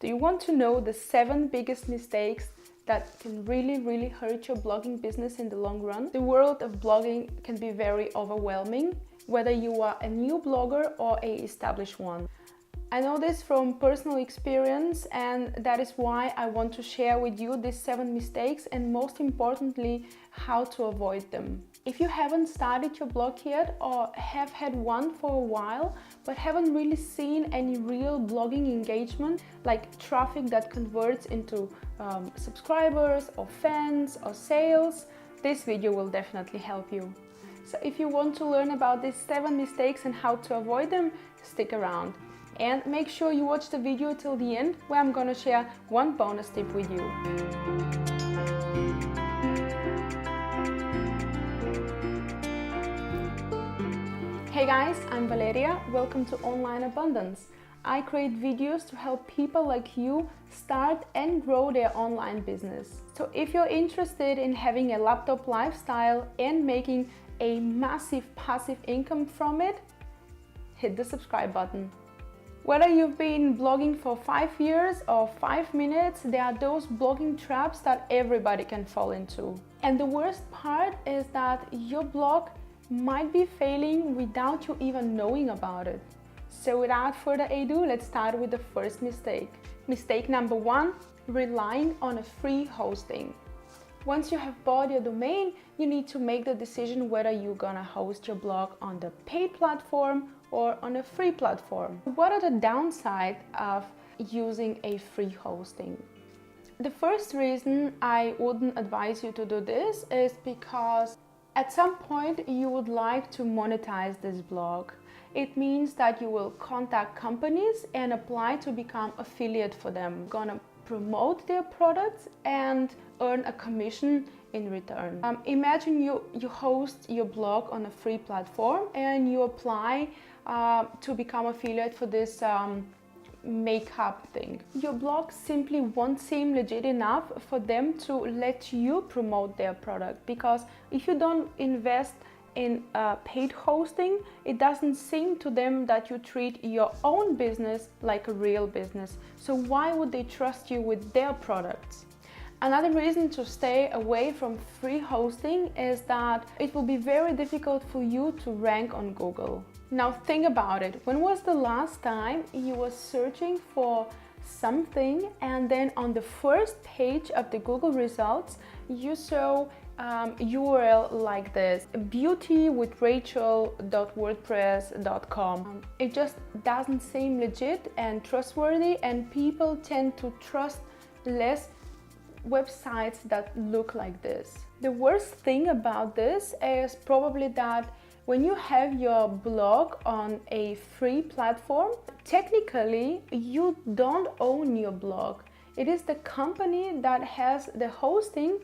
Do you want to know the 7 biggest mistakes that can really hurt your blogging business in the long run? The world of blogging can be very overwhelming, whether you are a new blogger or an established one. I know this from personal experience, and that is why I want to share with you these 7 mistakes and most importantly, how to avoid them. If you haven't started your blog yet or have had one for a while but haven't really seen any real blogging engagement, like traffic that converts into subscribers or fans or sales, this video will definitely help you. So if you want to learn about these 7 mistakes and how to avoid them, stick around. And make sure you watch the video till the end, where I'm gonna share one bonus tip with you. Hey guys, I'm Valeria. Welcome to Online Abundance. I create videos to help people like you start and grow their online business. So if you're interested in having a laptop lifestyle and making a massive passive income from it, hit the subscribe button. Whether you've been blogging for 5 years or 5 minutes, there are those blogging traps that everybody can fall into. And the worst part is that your blog might be failing without you even knowing about it. So without further ado, let's start with the first mistake. Mistake number 1, relying on a free hosting. Once you have bought your domain, you need to make the decision whether you're gonna host your blog on the paid platform or on a free platform. What are the downsides of using a free hosting? The first reason I wouldn't advise you to do this is because at some point you would like to monetize this blog. It means that you will contact companies and apply to become affiliate for them. Gonna promote their products and earn a commission in return. Imagine you host your blog on a free platform and you apply to become affiliate for this makeup thing. Your blog simply won't seem legit enough for them to let you promote their product, because if you don't invest in paid hosting, it doesn't seem to them that you treat your own business like a real business. So why would they trust you with their products? Another reason to stay away from free hosting is that it will be very difficult for you to rank on Google. Now think about it. When was the last time you were searching for something and then on the first page of the Google results you saw URL like this: beautywithrachel.wordpress.com. It just doesn't seem legit and trustworthy, and people tend to trust less websites that look like this. The worst thing about this is probably that when you have your blog on a free platform, technically you don't own your blog. It is the company that has the hosting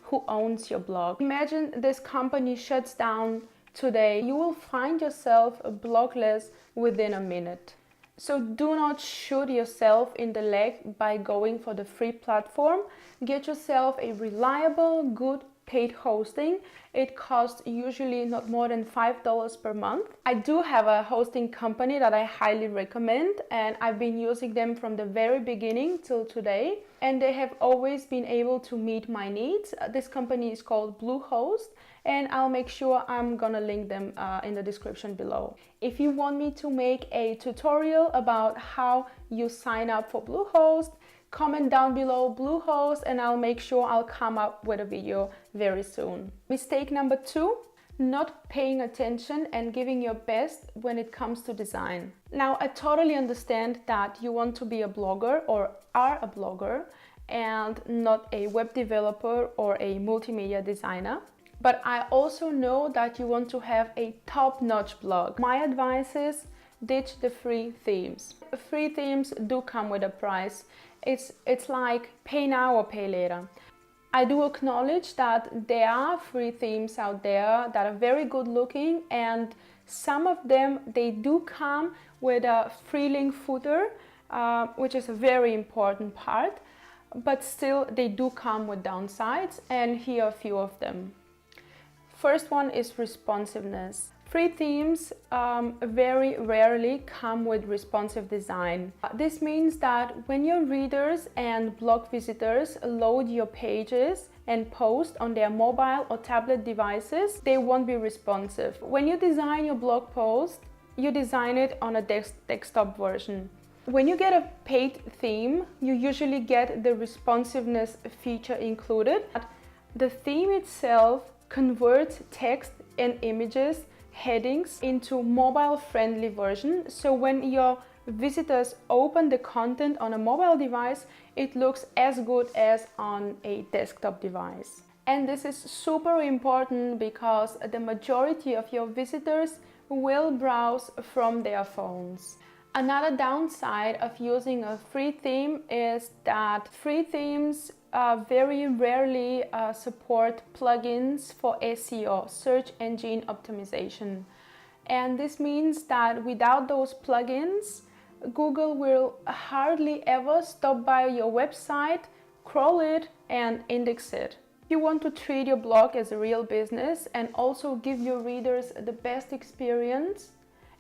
who owns your blog. Imagine this company shuts down today. You will find yourself blogless within a minute. So do not shoot yourself in the leg by going for the free platform. Get yourself a reliable, good paid hosting. It costs usually not more than $5 per month. I do have a hosting company that I highly recommend, and I've been using them from the very beginning till today, and they have always been able to meet my needs. This company is called Bluehost, and I'll make sure I'm gonna link them in the description below. If you want me to make a tutorial about how you sign up for Bluehost, comment down below Bluehost and I'll make sure I'll come up with a video very soon. Mistake number 2, not paying attention and giving your best when it comes to design. Now, I totally understand that you want to be a blogger or are a blogger and not a web developer or a multimedia designer. But I also know that you want to have a top-notch blog. My advice is ditch the free themes. Free themes do come with a price. It's like pay now or pay later. I do acknowledge that there are free themes out there that are very good looking, and some of them, they do come with a free link footer, which is a very important part, but still they do come with downsides, and here are a few of them. First one is responsiveness. Free themes very rarely come with responsive design. This means that when your readers and blog visitors load your pages and post on their mobile or tablet devices, they won't be responsive. When you design your blog post, you design it on a desktop version. When you get a paid theme, you usually get the responsiveness feature included. The theme itself converts text and images, headings into mobile-friendly version. So when your visitors open the content on a mobile device, it looks as good as on a desktop device. And this is super important because the majority of your visitors will browse from their phones. Another downside of using a free theme is that free themes very rarely support plugins for SEO, search engine optimization. And this means that without those plugins, Google will hardly ever stop by your website, crawl it, and index it. If you want to treat your blog as a real business and also give your readers the best experience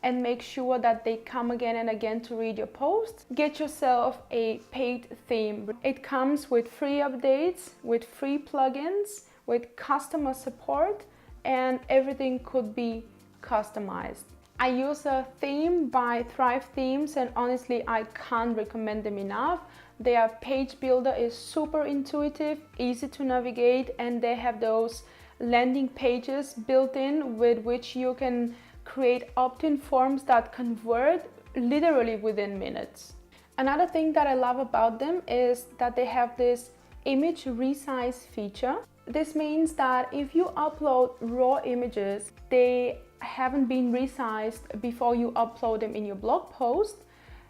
and make sure that they come again and again to read your posts, get yourself a paid theme. It comes with free updates, with free plugins, with customer support, and everything could be customized. I use a theme by Thrive Themes, and honestly I can't recommend them enough. Their page builder is super intuitive, easy to navigate, and they have those landing pages built in with which you can create opt-in forms that convert literally within minutes. Another thing that I love about them is that they have this image resize feature. This means that if you upload raw images, they haven't been resized before you upload them in your blog post,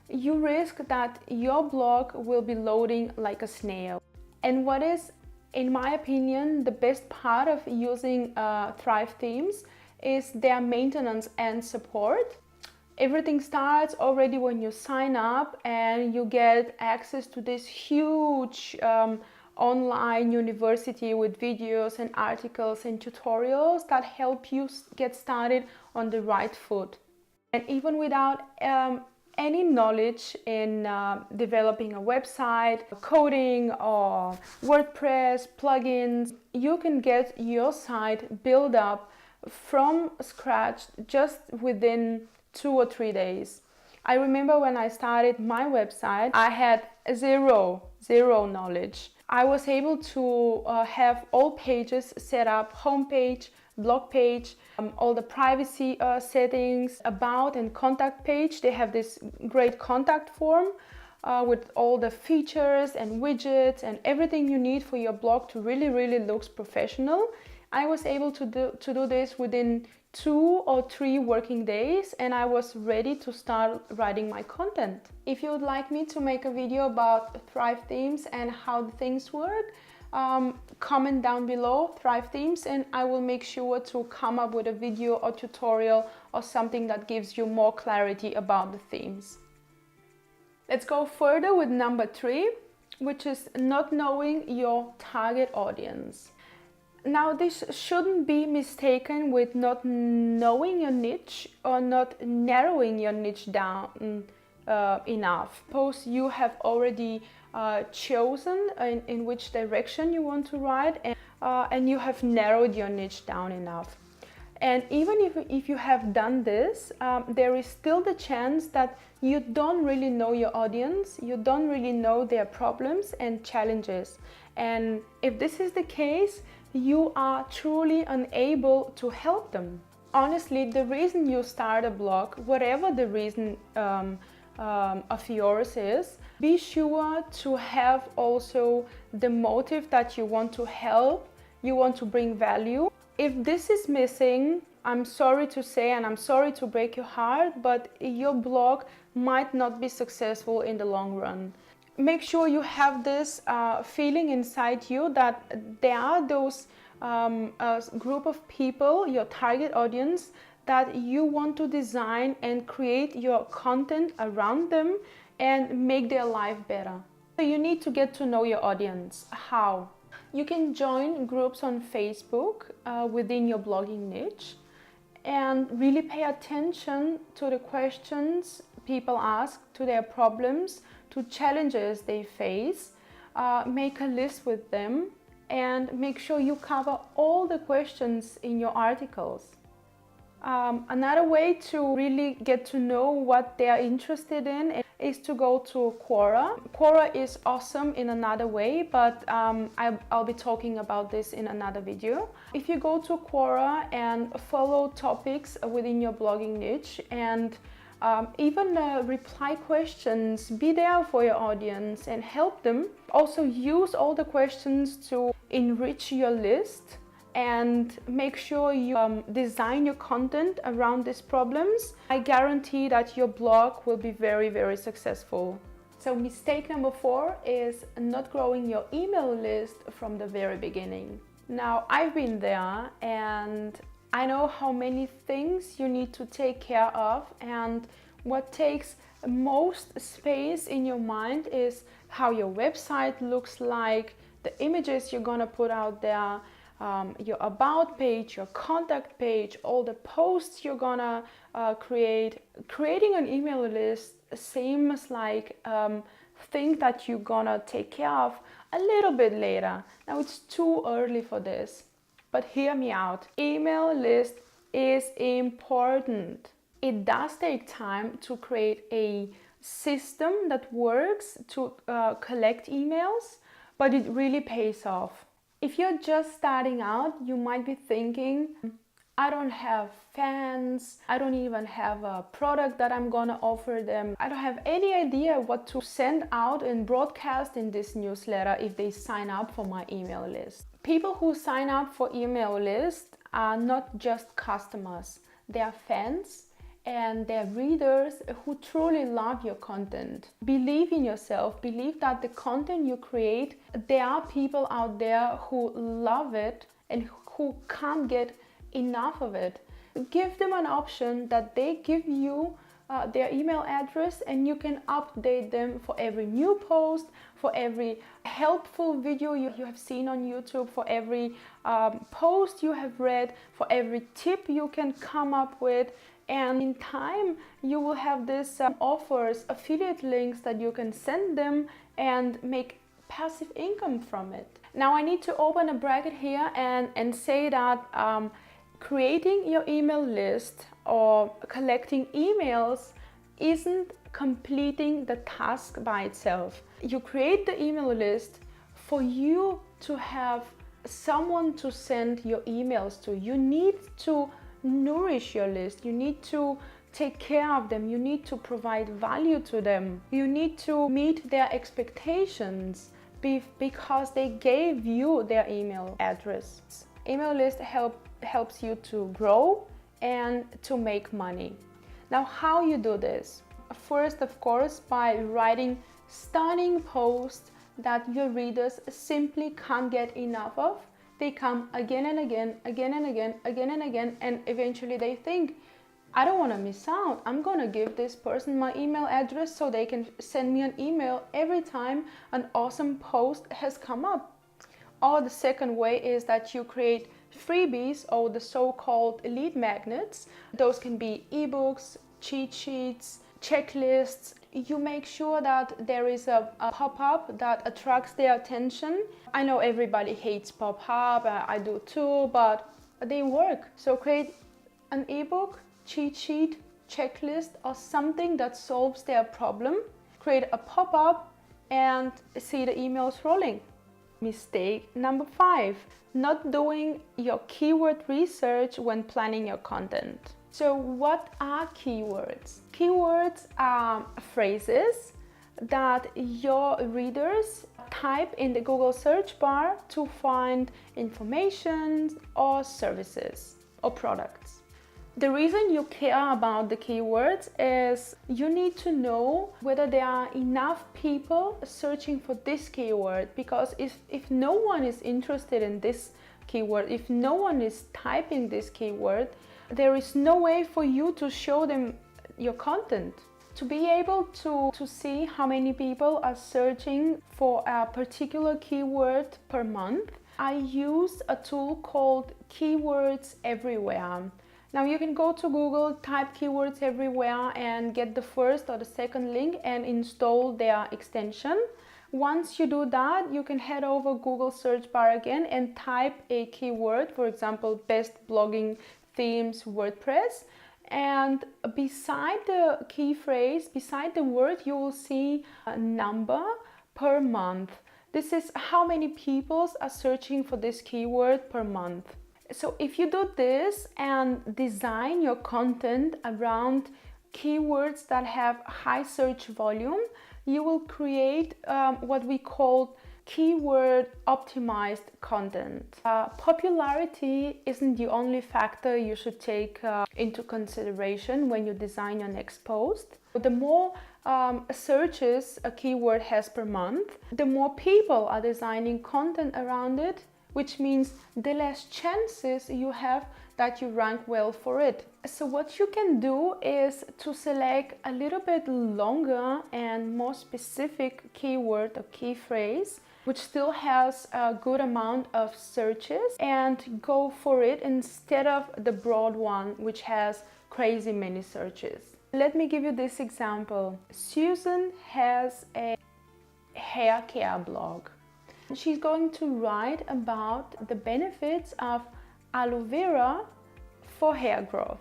you risk that your blog will be loading like a snail. And what is, in my opinion, the best part of using Thrive Themes is their maintenance and support. Everything starts already when you sign up and you get access to this huge online university with videos and articles and tutorials that help you get started on the right foot. And even without any knowledge in developing a website, coding or WordPress, plugins, you can get your site built up from scratch just within 2 or 3 days. I remember when I started my website, I had zero knowledge. I was able to have all pages set up, homepage, blog page, all the privacy settings, about and contact page. They have this great contact form with all the features and widgets and everything you need for your blog to really looks professional. I was able to do this within 2 or 3 working days, and I was ready to start writing my content. If you would like me to make a video about Thrive Themes and how the things work, comment down below Thrive Themes and I will make sure to come up with a video or tutorial or something that gives you more clarity about the themes. Let's go further with number 3, which is not knowing your target audience. Now, this shouldn't be mistaken with not knowing your niche or not narrowing your niche down enough. Suppose you have already chosen in which direction you want to write and you have narrowed your niche down enough. And even if you have done this, there is still the chance that you don't really know your audience, you don't really know their problems and challenges. And if this is the case, you are truly unable to help them. Honestly, the reason you start a blog, whatever the reason of yours is, be sure to have also the motive that you want to help, you want to bring value. If this is missing, I'm sorry to say and I'm sorry to break your heart, but your blog might not be successful in the long run. Make sure you have this feeling inside you that there are those group of people, your target audience, that you want to design and create your content around them and make their life better. So you need to get to know your audience. How? You can join groups on Facebook within your blogging niche. and really pay attention to the questions people ask, to their problems, to challenges they face. Make a list with them and make sure you cover all the questions in your articles. Another way to really get to know what they are interested in is to go to Quora. Quora is awesome in another way, but I'll be talking about this in another video. If you go to Quora and follow topics within your blogging niche and even reply questions, be there for your audience and help them. Also use all the questions to enrich your list and make sure you design your content around these problems. I guarantee that your blog will be very, very successful. So mistake number 4 is not growing your email list from the very beginning. Now, I've been there and I know how many things you need to take care of, and what takes most space in your mind is how your website looks like, the images you're gonna put out there, your about page, your contact page, all the posts you're gonna create. Creating an email list seems like thing that you're gonna take care of a little bit later. Now it's too early for this, but hear me out. Email list is important. It does take time to create a system that works to collect emails, but it really pays off. If you're just starting out, you might be thinking, I don't have fans, I don't even have a product that I'm gonna offer them. I don't have any idea what to send out and broadcast in this newsletter if they sign up for my email list. People who sign up for email list are not just customers, they are fans and they're readers who truly love your content. Believe in yourself, believe that the content you create, there are people out there who love it and who can't get enough of it. Give them an option that they give you their email address and you can update them for every new post, for every helpful video you have seen on YouTube, for every post you have read, for every tip you can come up with. And in time, you will have these offers, affiliate links that you can send them and make passive income from it. Now I need to open a bracket here and say that creating your email list or collecting emails isn't completing the task by itself. You create the email list for you to have someone to send your emails to. You need to nourish your list, you need to take care of them, you need to provide value to them, you need to meet their expectations because they gave you their email address. Email list helps you to grow and to make money. Now, how you do this? First, of course, by writing stunning posts that your readers simply can't get enough of. They come again and again, again and again, again and again, and eventually they think, I don't want to miss out. I'm going to give this person my email address so they can send me an email every time an awesome post has come up. Or the second way is that you create freebies, or the so-called lead magnets. Those can be ebooks, cheat sheets, checklists. You make sure that there is a pop-up that attracts their attention. I know everybody hates pop-up, I do too, but they work. So create an ebook, cheat sheet, checklist, or something that solves their problem. Create a pop-up and see the emails rolling. Mistake number 5, not doing your keyword research when planning your content. So what are keywords? Keywords are phrases that your readers type in the Google search bar to find information or services or products. The reason you care about the keywords is you need to know whether there are enough people searching for this keyword, because if no one is interested in this keyword, if no one is typing this keyword, there is no way for you to show them your content. To be able to see how many people are searching for a particular keyword per month, I use a tool called Keywords Everywhere. Now you can go to Google, type keywords everywhere and get the first or the second link and install their extension. Once you do that, you can head over Google search bar again and type a keyword, for example, best blogging themes WordPress. And beside the key phrase, beside the word, you will see a number per month. This is how many people are searching for this keyword per month. So if you do this and design your content around keywords that have high search volume, you will create what we call keyword optimized content. Popularity isn't the only factor you should take into consideration when you design your next post. The more searches a keyword has per month, the more people are designing content around it, which means the less chances you have that you rank well for it. So what you can do is to select a little bit longer and more specific keyword or key phrase, which still has a good amount of searches, and go for it instead of the broad one, which has crazy many searches. Let me give you this example. Susan has a hair care blog. She's going to write about the benefits of aloe vera for hair growth.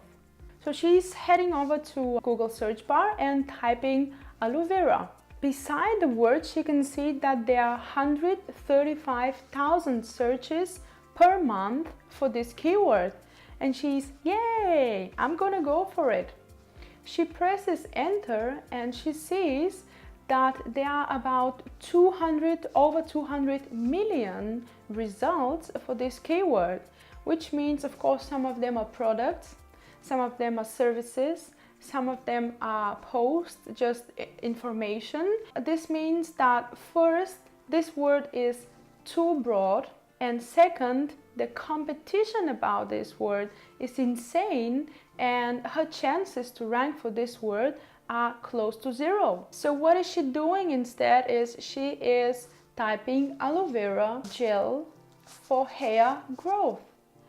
So she's heading over to Google search bar and typing aloe vera. Beside the words, you can see that there are 135,000 searches per month for this keyword. And she's, yay, I'm gonna go for it. She presses enter and she sees that there are about over 200 million results for this keyword, which means, of course, some of them are products, some of them are services, some of them are posts, just information. This means that first, this word is too broad, and second, the competition about this word is insane, and her chances to rank for this word are close to zero. So what is she doing instead is she is typing aloe vera gel for hair growth.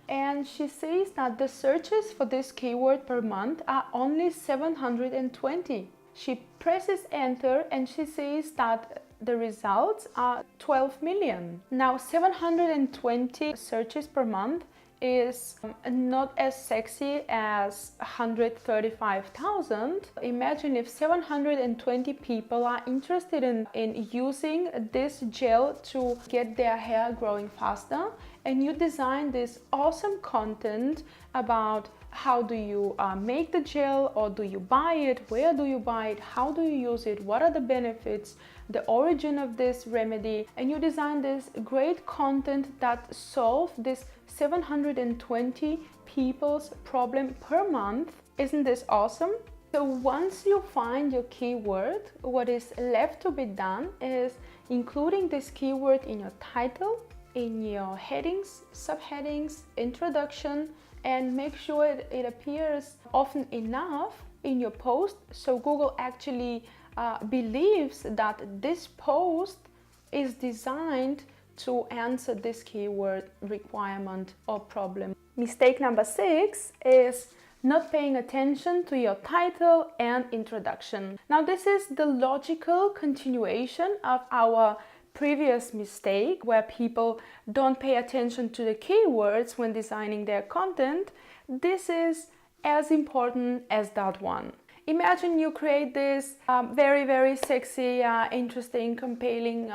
And she sees that the searches for this keyword per month are only 720. She presses enter and she sees that the results are 12 million. Now 720 searches per month is not as sexy as 135,000. Imagine if 720 people are interested in using this gel to get their hair growing faster, and you design this awesome content about how do you make the gel, or do you buy it, where do you buy it, how do you use it, what are the benefits, the origin of this remedy, and you design this great content that solves this 720 people's problem per month. Isn't this awesome? So once you find your keyword, what is left to be done is including this keyword in your title, in your headings, subheadings, introduction, and make sure it appears often enough in your post so Google actually believes that this post is designed to answer this keyword requirement or problem. Mistake number 6 is not paying attention to your title and introduction. Now this is the logical continuation of our previous mistake, where people don't pay attention to the keywords when designing their content. This is as important as that one. Imagine you create this very sexy, interesting, compelling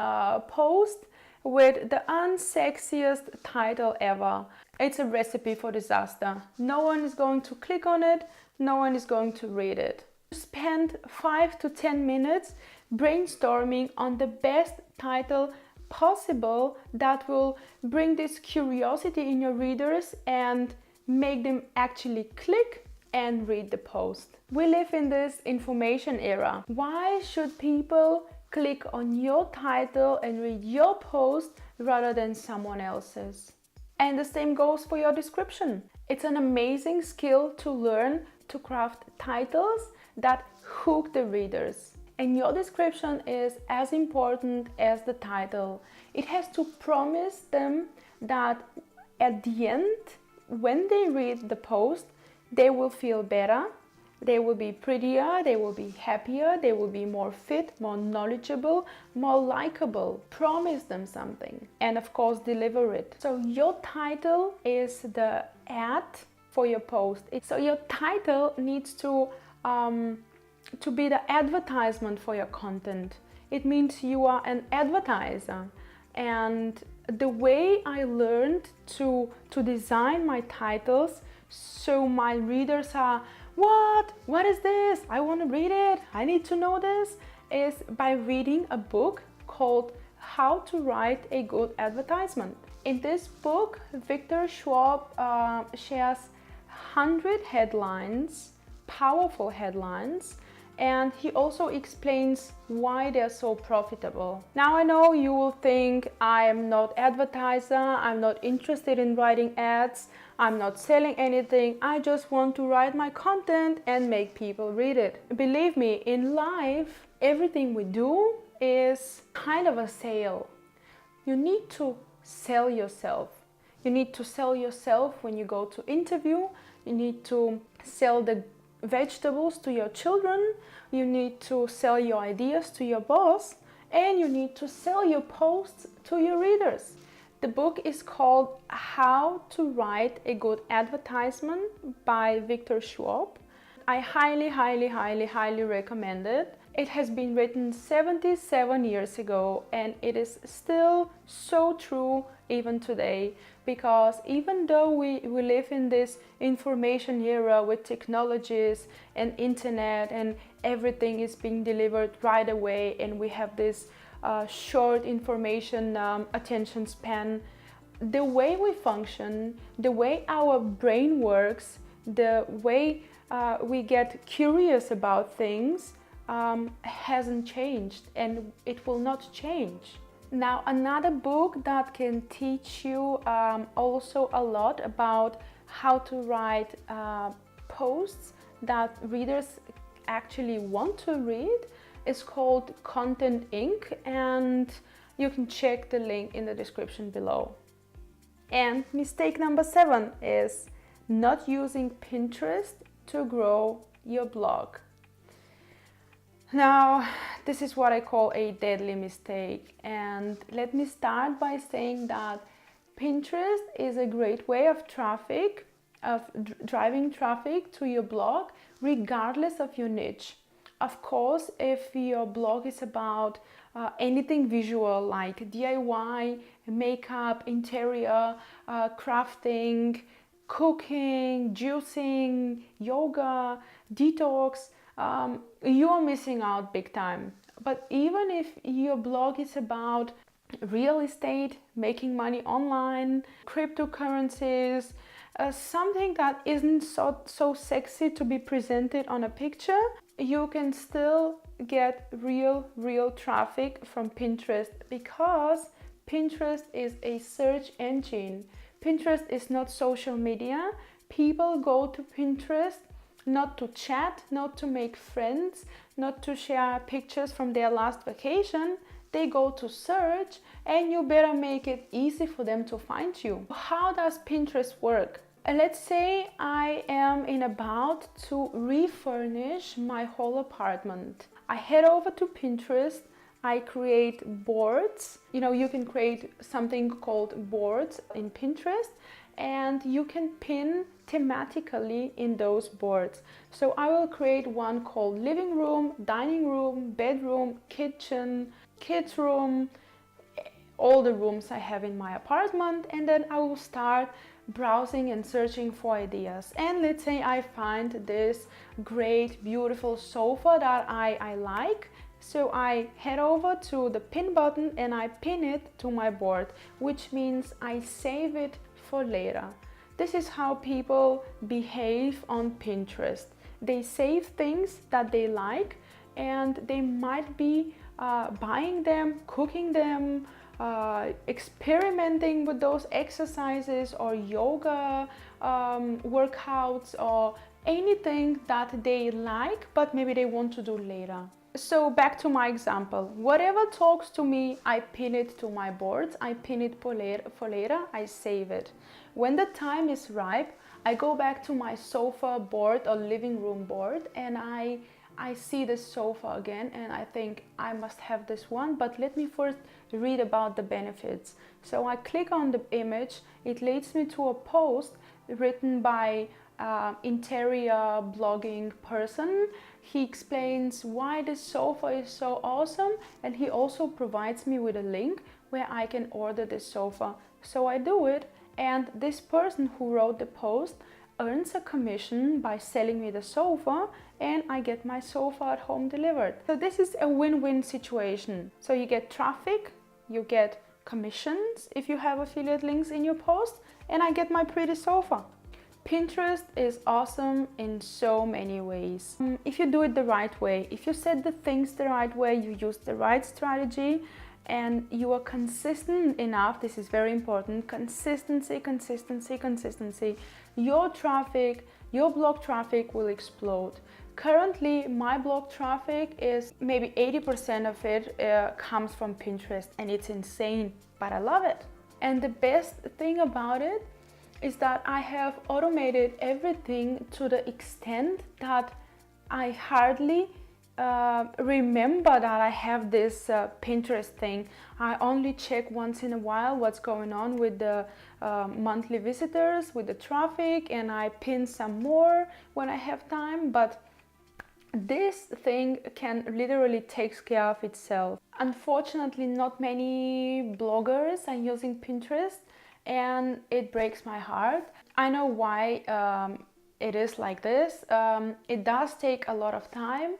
post with the unsexiest title ever. It's a recipe for disaster. No one is going to click on it, no one is going to read it. Spend 5 to 10 minutes brainstorming on the best title possible that will bring this curiosity in your readers and make them actually click and read the post. We live in this information era. Why should people click on your title and read your post rather than someone else's? And the same goes for your description. It's an amazing skill to learn to craft titles that hook the readers. And your description is as important as the title. It has to promise them that at the end, when they read the post, they will feel better, they will be prettier, they will be happier, they will be more fit, more knowledgeable, more likable. Promise them something and of course deliver it. So your title is the ad for your post. So your title needs to be the advertisement for your content. It means you are an advertiser. And the way I learned to design my titles so my readers are, what is this? I want to read it. I need to know this, is by reading a book called How to Write a Good Advertisement. In this book, Victor Schwab shares 100 headlines, powerful headlines, and he also explains why they're so profitable. Now I know you will think I am not advertiser, I'm not interested in writing ads, I'm not selling anything, I just want to write my content and make people read it. Believe me, in life, everything we do is kind of a sale. You need to sell yourself. You need to sell yourself when you go to interview. You need to sell the vegetables to your children, you need to sell your ideas to your boss, and you need to sell your posts to your readers. The book is called How to Write a Good Advertisement by Victor Schwab. I highly recommend it. It has been written 77 years ago and it is still so true even today, because even though we live in this information era with technologies and internet and everything is being delivered right away and we have this short information attention span, the way we function, the way our brain works, the way we get curious about things hasn't changed and it will not change. Now, another book that can teach you also a lot about how to write posts that readers actually want to read is called Content Inc. and you can check the link in the description below. And mistake number 7 is not using Pinterest to grow your blog. Now, this is what I call a deadly mistake, and let me start by saying that Pinterest is a great way of driving traffic to your blog regardless of your niche. Of course, if your blog is about anything visual like DIY, makeup, interior, crafting, cooking, juicing, yoga, detox, you are missing out big time. But even if your blog is about real estate, making money online, cryptocurrencies, something that isn't so sexy to be presented on a picture, you can still get real traffic from Pinterest, because Pinterest is a search engine. Pinterest is not social media. People go to Pinterest not to chat, not to make friends, not to share pictures from their last vacation. They go to search, and you better make it easy for them to find you. How does Pinterest work? Let's say I am about to refurnish my whole apartment. I head over to Pinterest, I create boards. You can create something called boards in Pinterest, and you can pin thematically in those boards. So I will create one called living room, dining room, bedroom, kitchen, kids room, all the rooms I have in my apartment, and then I will start browsing and searching for ideas. And let's say I find this great beautiful sofa that I like, so I head over to the pin button and I pin it to my board, which means I save it for later. This is how people behave on Pinterest. They save things that they like, and they might be buying them, cooking them, experimenting with those exercises or yoga workouts or anything that they like, but maybe they want to do later. So back to my example, whatever talks to me, I pin it to my boards, I pin it for later, I save it. When the time is ripe, I go back to my sofa board or living room board, and I see this sofa again, and I think I must have this one, but let me first read about the benefits. So I click on the image, it leads me to a post written by interior blogging person. He explains why this sofa is so awesome, and he also provides me with a link where I can order this sofa. So I do it, and this person who wrote the post earns a commission by selling me the sofa, and I get my sofa at home delivered. So this is a win-win situation. So you get traffic, you get commissions if you have affiliate links in your post, and I get my pretty sofa. Pinterest is awesome in so many ways. If you do it the right way, if you set the things the right way, you use the right strategy, and you are consistent enough, this is very important, consistency, consistency, consistency, your traffic, your blog traffic will explode. Currently, my blog traffic is maybe 80% of it comes from Pinterest, and it's insane, but I love it. And the best thing about it is that I have automated everything to the extent that I hardly remember that I have this Pinterest thing. I only check once in a while what's going on with the monthly visitors, with the traffic, and I pin some more when I have time, but this thing can literally take care of itself. Unfortunately, not many bloggers are using Pinterest, and it breaks my heart. I know why it is like this. It does take a lot of time,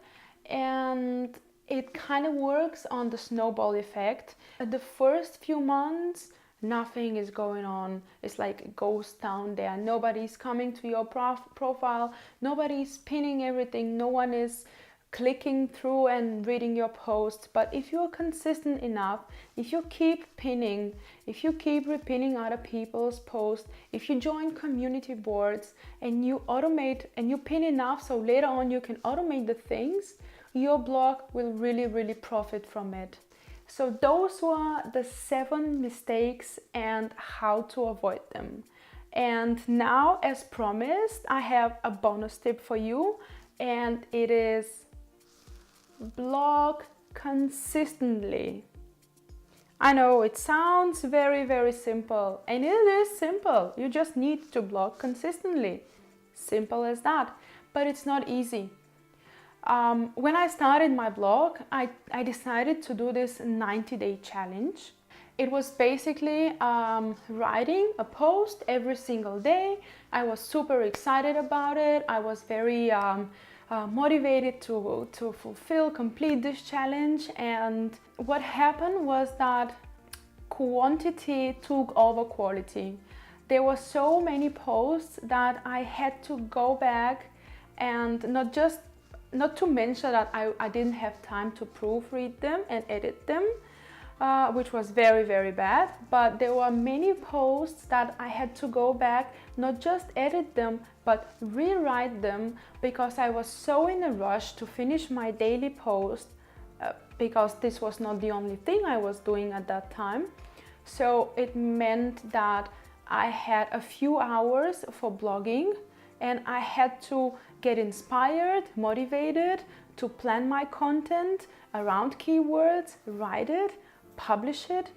and it kind of works on the snowball effect. The first few months, nothing is going on. It's like a ghost town there. Nobody's coming to your profile. Nobody's pinning everything. No one is clicking through and reading your posts. But if you're consistent enough, if you keep pinning, if you keep repinning other people's posts, if you join community boards and you automate and you pin enough so later on you can automate the things, your blog will really profit from it. So those were the 7 mistakes and how to avoid them. And now, as promised, I have a bonus tip for you, and it is blog consistently. I know it sounds very simple, and it is simple. You just need to blog consistently. Simple as that. But it's not easy. When I started my blog, I decided to do this 90-day challenge. It was basically writing a post every single day. I was super excited about it. I was very motivated to complete this challenge. And what happened was that quantity took over quality. There were so many posts that I had to go back, and not to mention that I didn't have time to proofread them and edit them, which was very bad. But there were many posts that I had to go back, not just edit them, but rewrite them, because I was so in a rush to finish my daily post, because this was not the only thing I was doing at that time. So it meant that I had a few hours for blogging, and I had to get inspired, motivated to plan my content around keywords, write it, publish it,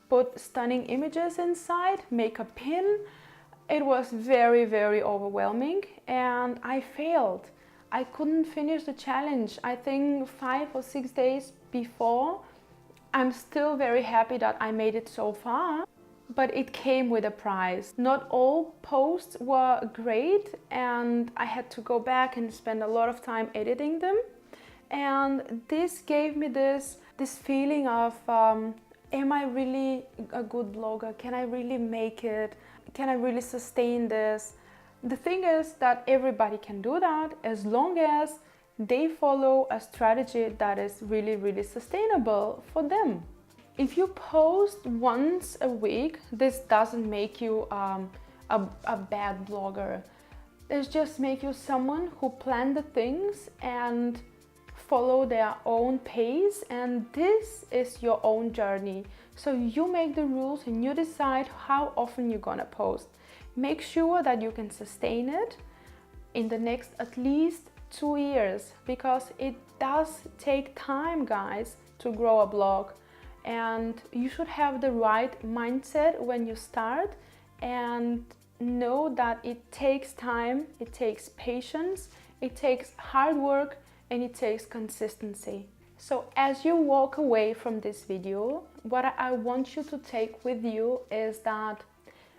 put stunning images inside, make a pin. It was very overwhelming, and I failed. I couldn't finish the challenge. I think 5 or 6 days before. I'm still very happy that I made it so far, but it came with a price. Not all posts were great, and I had to go back and spend a lot of time editing them. And this gave me this feeling of, am I really a good blogger? Can I really make it? Can I really sustain this? The thing is that everybody can do that as long as they follow a strategy that is really sustainable for them. If you post once a week, this doesn't make you a bad blogger. It just makes you someone who planned the things and follow their own pace, and this is your own journey. So you make the rules and you decide how often you're gonna post. make sure that you can sustain it in the next at least 2 years, because it does take time, guys, to grow a blog. And you should have the right mindset when you start, and know that it takes time, it takes patience, it takes hard work, and it takes consistency. So as you walk away from this video, what I want you to take with you is that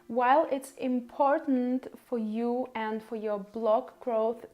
while it's important for you and for your blog growth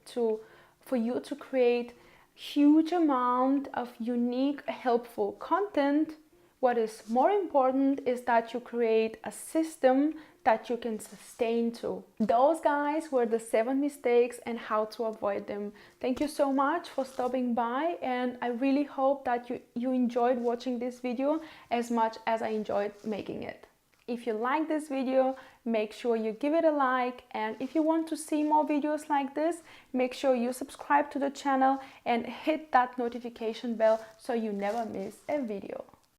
for you to create huge amount of unique, helpful content, what is more important is that you create a system that you can sustain to. Those, guys, were the 7 mistakes and how to avoid them. Thank you so much for stopping by, and I really hope that you enjoyed watching this video as much as I enjoyed making it. If you like this video, make sure you give it a like, and if you want to see more videos like this, make sure you subscribe to the channel and hit that notification bell so you never miss a video.